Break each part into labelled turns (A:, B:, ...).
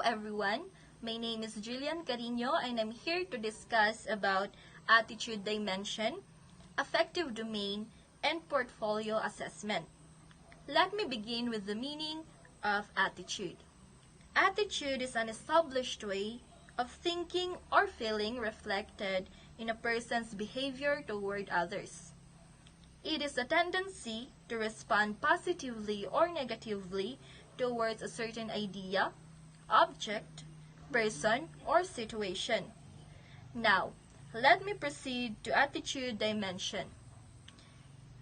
A: everyone, my name is Jillian Carino and I'm here to discuss about attitude dimension, affective domain, and portfolio assessment. Let me begin with the meaning of attitude. Attitude is an established way of thinking or feeling reflected in a person's behavior toward others. It is a tendency to respond positively or negatively towards a certain idea, object, person, or situation. Now, let me proceed to attitude dimension.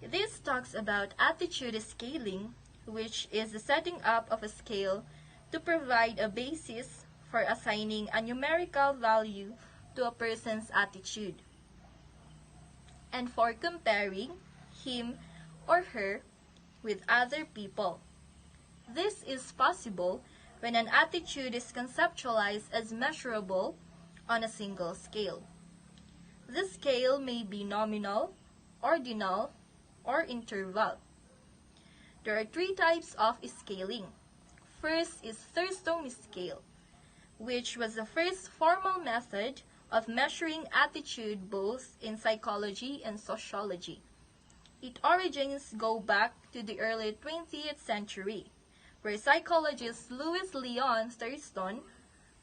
A: This talks about attitude scaling, which is the setting up of a scale to provide a basis for assigning a numerical value to a person's attitude, and for comparing him or her with other people. This is possible when an attitude is conceptualized as measurable on a single scale. The scale may be nominal, ordinal, or interval. There are three types of scaling. First is Thurston scale, which was the first formal method of measuring attitude both in psychology and sociology. Its origins go back to the early 20th century, where psychologist Louis Leon Thurston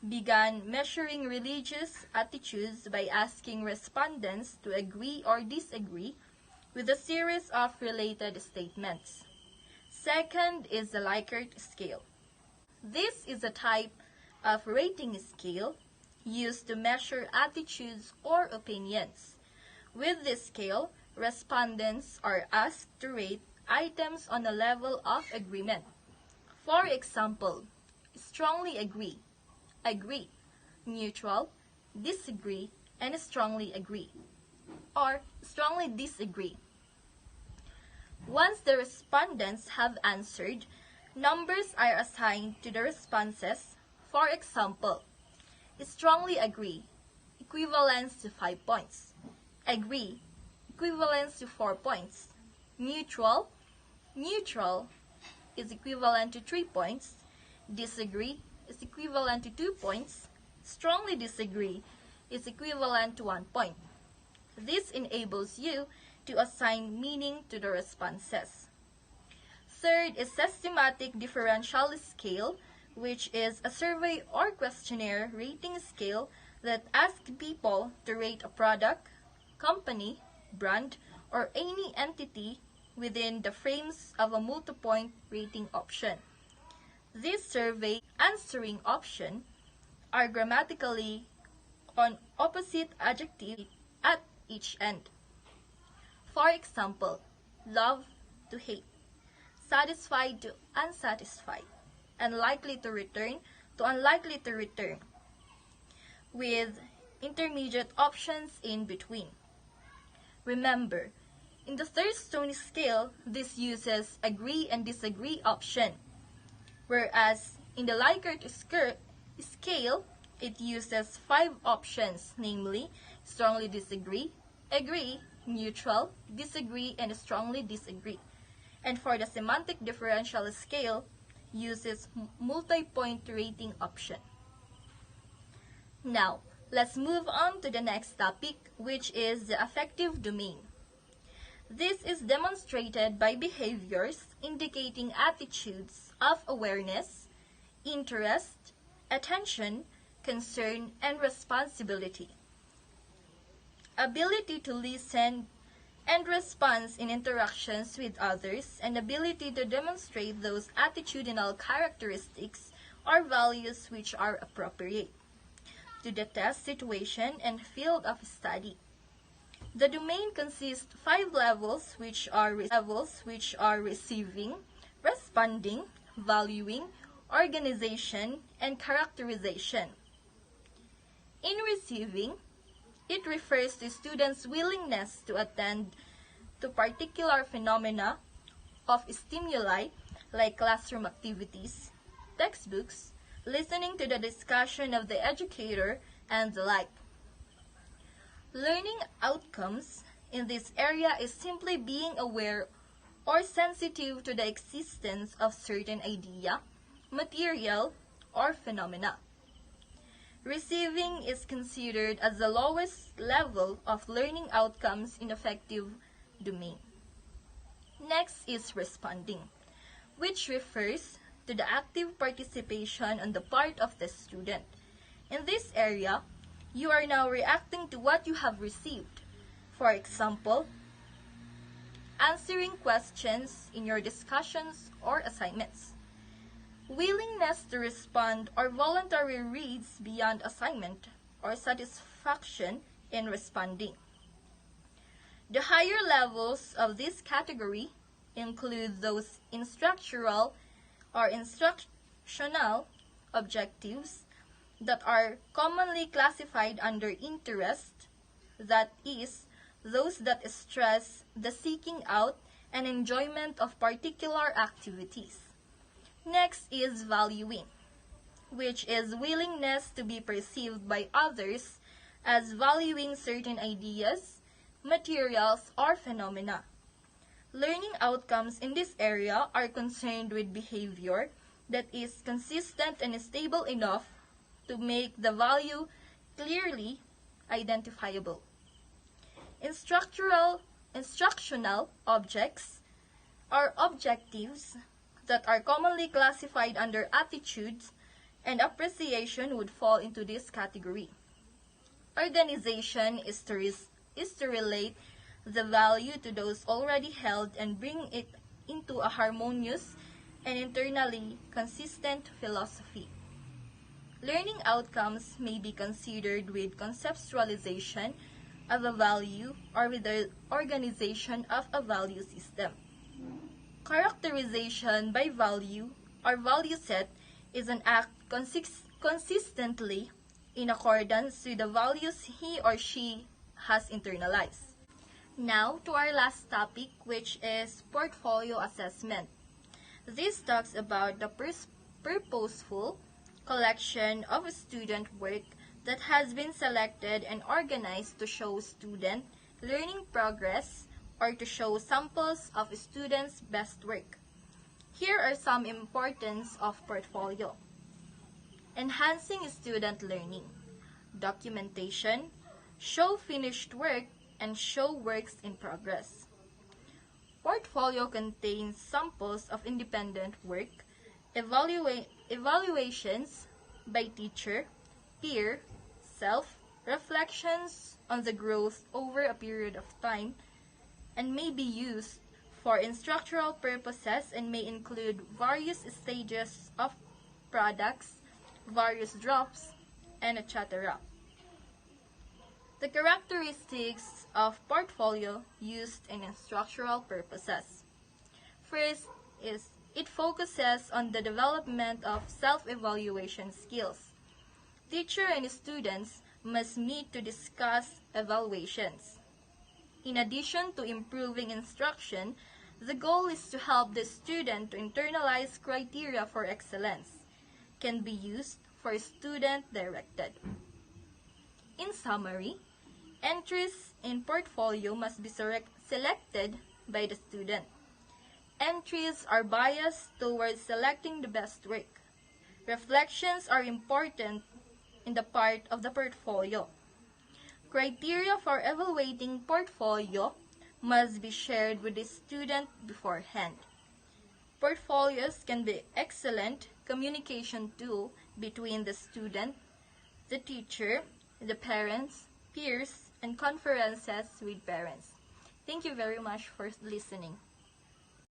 A: began measuring religious attitudes by asking respondents to agree or disagree with a series of related statements. Second is the Likert scale. This is a type of rating scale used to measure attitudes or opinions. With this scale, respondents are asked to rate items on a level of agreement. For example, strongly agree, agree, neutral, disagree, and strongly agree, or strongly disagree. Once the respondents have answered, numbers are assigned to the responses. For example, strongly agree, equivalence to 5 points. Agree, equivalence to 4 points. Neutral, neutral is equivalent to 3 points. Disagree is equivalent to 2 points. Strongly disagree is equivalent to 1 point. This enables you to assign meaning to the responses. Third is systematic differential scale, which is a survey or questionnaire rating scale that asks people to rate a product, company, brand, or any entity within the frames of a multi-point rating option. This survey answering options are grammatically on opposite adjectives at each end. For example, love to hate, satisfied to unsatisfied, unlikely to return to unlikely to return, with intermediate options in between. Remember, in the Thurston scale, this uses agree and disagree option, whereas in the Likert scale, it uses 5 options, namely strongly disagree, agree, neutral, disagree, and strongly disagree. And for the semantic differential scale, uses multi-point rating option. Now, let's move on to the next topic, which is the affective domain. This is demonstrated by behaviors indicating attitudes of awareness, interest, attention, concern, and responsibility. Ability to listen and response in interactions with others, and ability to demonstrate those attitudinal characteristics or values which are appropriate to the test situation and field of study. The domain consists 5 levels which are receiving, responding, valuing, organization, and characterization. In receiving, it refers to students' willingness to attend to particular phenomena of stimuli like classroom activities, textbooks, listening to the discussion of the educator, and the like. Learning outcomes in this area is simply being aware or sensitive to the existence of certain idea, material, or phenomena. Receiving is considered as the lowest level of learning outcomes in affective domain. Next is responding, which refers to the active participation on the part of the student. In this area, you are now reacting to what you have received. For example, answering questions in your discussions or assignments. Willingness to respond or voluntary reads beyond assignment or satisfaction in responding. The higher levels of this category include those instructional or instructional objectives that are commonly classified under interest, that is, those that stress the seeking out and enjoyment of particular activities. Next is valuing, which is willingness to be perceived by others as valuing certain ideas, materials, or phenomena. Learning outcomes in this area are concerned with behavior that is consistent and stable enough to make the value clearly identifiable. Instructional objects are objectives that are commonly classified under attitudes, and appreciation would fall into this category. Organization is to relate the value to those already held and bring it into a harmonious and internally consistent philosophy. Learning outcomes may be considered with conceptualization of a value or with the organization of a value system. Characterization by value or value set is an act consistently in accordance with the values he or she has internalized. Now to our last topic, which is portfolio assessment. This talks about the purposeful collection of student work that has been selected and organized to show student learning progress or to show samples of students' best work. Here are some importance of portfolio. Enhancing student learning, documentation, show finished work, and show works in progress. Portfolio contains samples of independent work, evaluations by teacher, peer, self, reflections on the growth over a period of time, and may be used for instructional purposes and may include various stages of products, various drops, and etc. The characteristics of portfolio used in instructional purposes. First is it focuses on the development of self-evaluation skills. Teacher and students must meet to discuss evaluations. In addition to improving instruction, the goal is to help the student to internalize criteria for excellence, can be used for student-directed. In summary, entries in portfolio must be selected by the student. Entries are biased towards selecting the best work. Reflections are important in the part of the portfolio. Criteria for evaluating portfolio must be shared with the student beforehand. Portfolios can be excellent communication tool between the student, the teacher, the parents, peers, and conferences with parents. Thank you very much for listening.